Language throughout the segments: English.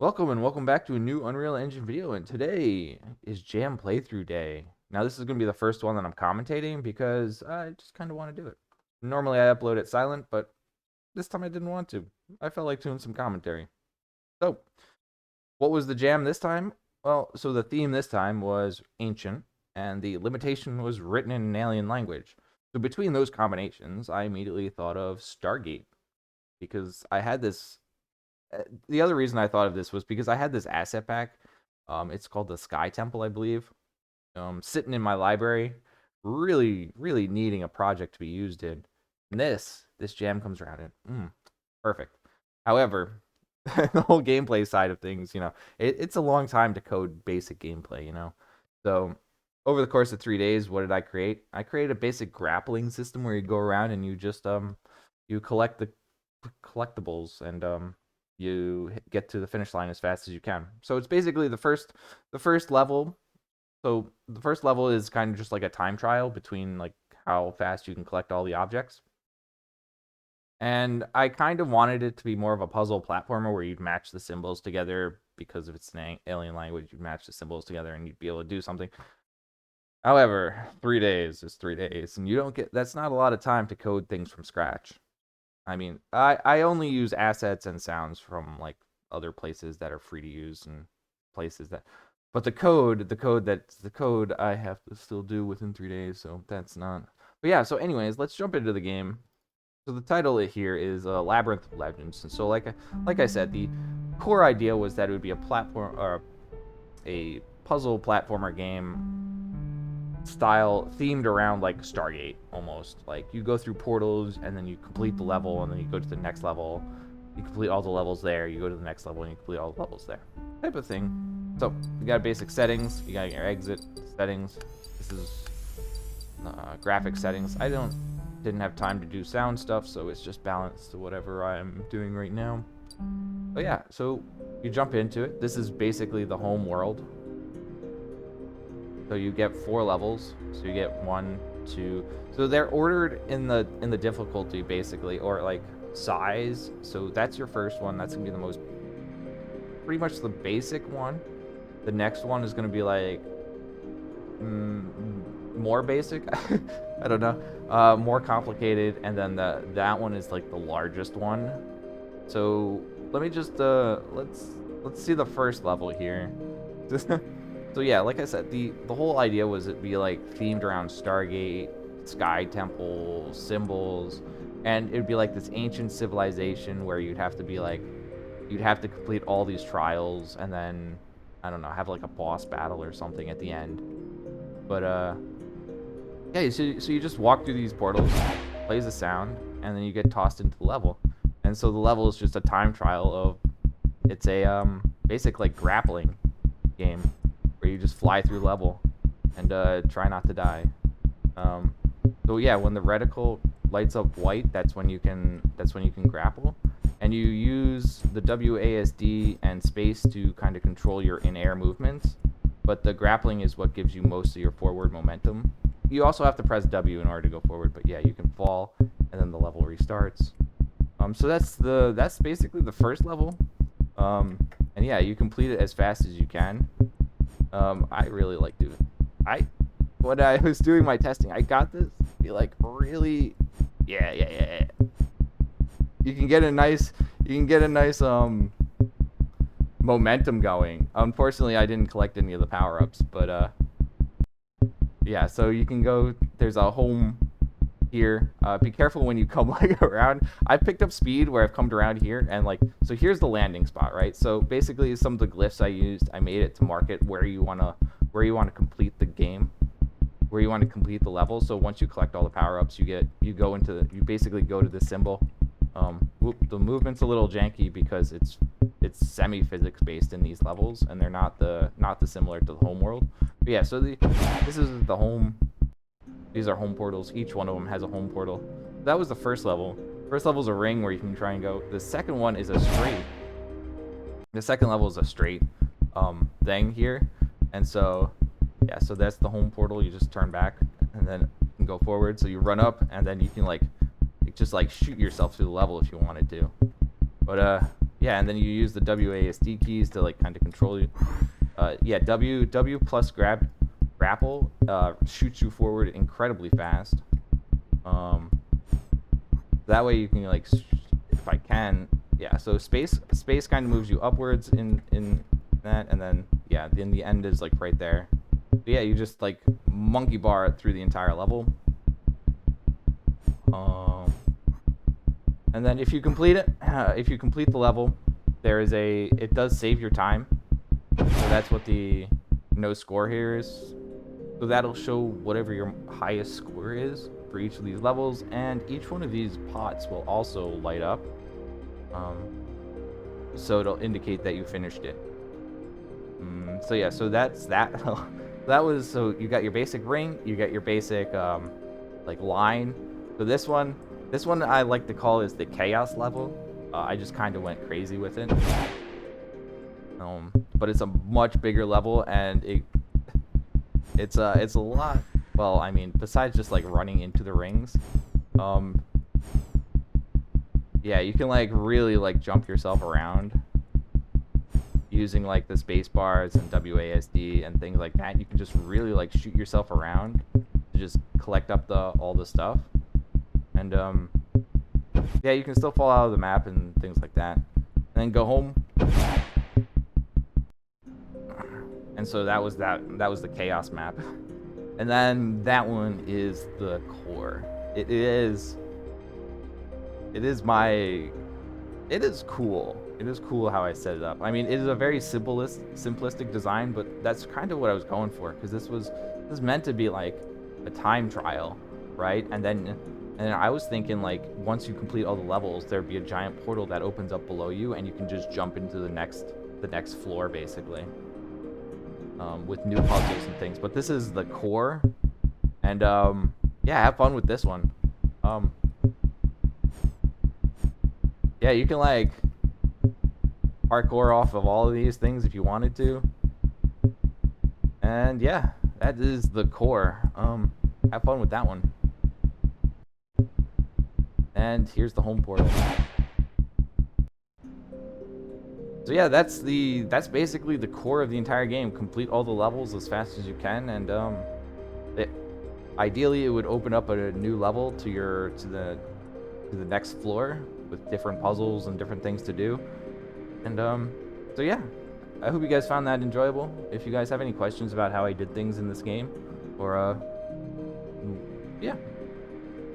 Welcome and welcome back to a new Unreal Engine video, and today is Jam Playthrough Day. Now this is going to be the first one that I'm commentating because I just kind of want to do it. Normally I upload it silent, but this time I didn't want to. I felt like doing some commentary. So, what was the jam this time? Well, so the theme this time was ancient, and the limitation was written in an alien language. So between those combinations, I immediately thought of Stargate because I had this the other reason I thought of this was because I had this asset pack. It's called the Sky Temple, I believe. Sitting in my library, really needing a project to be used in. And this jam comes around and perfect. However, the whole gameplay side of things, it's a long time to code basic gameplay. So over the course of 3 days, what did I create? I created a basic grappling system where you go around and you just you collect the collectibles and you get to the finish line as fast as you can. So it's basically the first level. So the first level is kind of just like a time trial between like how fast you can collect all the objects. And I kind of wanted it to be more of a puzzle platformer where you'd match the symbols together because if it's an alien language, you'd match the symbols together and you'd be able to do something. However, 3 days is 3 days, and you don't get that's not a lot of time to code things from scratch. I mean, I only use assets and sounds from like other places that are free to use and places that. But the code I have to still do within 3 days, so that's not. But yeah, so anyways, let's jump into the game. So the title here is Labyrinth of Legends, and so like I said, the core idea was that it would be a platform or a puzzle platformer game style themed around like Stargate almost. Like you go through portals and then you complete the level and then you go to the next level. You complete all the levels there, you go to the next level and you complete all the levels there. Type of thing. So you got basic settings, you got your exit settings. This is graphic settings. Didn't have time to do sound stuff, so it's just balanced to whatever I'm doing right now. But yeah, so you jump into it. This is basically the home world. So you get 4 levels. So you get 1, 2. So they're ordered in the difficulty basically, or like size. So that's your first one. That's gonna be the most, pretty much the basic one. The next one is gonna be like more basic. I don't know. More complicated, and then that one is like the largest one. So let me just let's see the first level here. So yeah, like I said, the whole idea was it'd be like themed around Stargate, Sky Temple, symbols, and it'd be like this ancient civilization where you'd have to complete all these trials and then I don't know, have like a boss battle or something at the end. But yeah, so you just walk through these portals, plays a sound, and then you get tossed into the level. And so the level is just a time trial of it's a basic like grappling game where you just fly through level and try not to die. So yeah, when the reticle lights up white, that's when you can grapple, and you use the WASD and space to kind of control your in-air movements. But the grappling is what gives you most of your forward momentum. You also have to press W in order to go forward, but yeah, you can fall, and then the level restarts. So that's basically the first level. And yeah, you complete it as fast as you can. I really like doing. When I was doing my testing, I got this. Be like really, yeah. You can get a nice momentum going. Unfortunately, I didn't collect any of the power ups, but yeah. So you can go. There's a home here. Be careful when you come like around. I picked up speed where I've come around here, and like so here's the landing spot, right? So basically, some of the glyphs I used, I made it to market where you wanna complete the game, where you want to complete the level. So once you collect all the power ups, you basically go to the symbol. The movement's a little janky because it's semi physics based in these levels, and they're not the similar to the home world. But yeah, so this is the home. These are home portals. Each one of them has a home portal. That was the first level. First level is a ring where you can try and go. The second one is a straight. The second level is a straight thing here. And so, yeah, so that's the home portal. You just turn back and then you can go forward. So you run up and then you can just shoot yourself through the level if you wanted to. But yeah, and then you use the WASD keys to like kind of control you. Yeah, W plus grapple shoots you forward incredibly fast. That way you can like, if I can, yeah. So space kind of moves you upwards in that, and then yeah, then the end is like right there. But yeah, you just like monkey bar it through the entire level. And then if you complete it, if you complete the level, it does save your time. So that's what the no score here is. So that'll show whatever your highest score is for each of these levels, and each one of these pots will also light up. So it'll indicate that you finished it. So yeah, so that's that. That was, so you got your basic ring, you got your basic like line. So this one I like to call is the chaos level. I just kind of went crazy with it. But it's a much bigger level, and it's a lot. Well, I mean, besides just like running into the rings, yeah, you can like really like jump yourself around using like the space bars and WASD and things like that. You can just really like shoot yourself around to just collect up all the stuff. And yeah, you can still fall out of the map and things like that. And then go home. And so that was the chaos map. And then that one is the core. It is cool. It is cool how I set it up. I mean, it is a very simplistic design, but that's kind of what I was going for, because this was meant to be like a time trial, right? And then I was thinking like once you complete all the levels, there'd be a giant portal that opens up below you, and you can just jump into the next floor basically, with new puzzles and things. But this is the core, and yeah, have fun with this one. Yeah, you can like parkour off of all of these things if you wanted to. And yeah, that is the core. Have fun with that one. And here's the home portal. So yeah, that's basically the core of the entire game. Complete all the levels as fast as you can, and ideally it would open up a new level to the next floor with different puzzles and different things to do. And so yeah, I hope you guys found that enjoyable. If you guys have any questions about how I did things in this game, or yeah,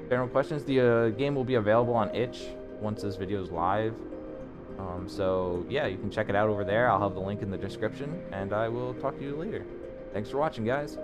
general questions, the game will be available on itch once this video is live. So yeah, you can check it out over there. I'll have the link in the description, and I will talk to you later. Thanks for watching, guys.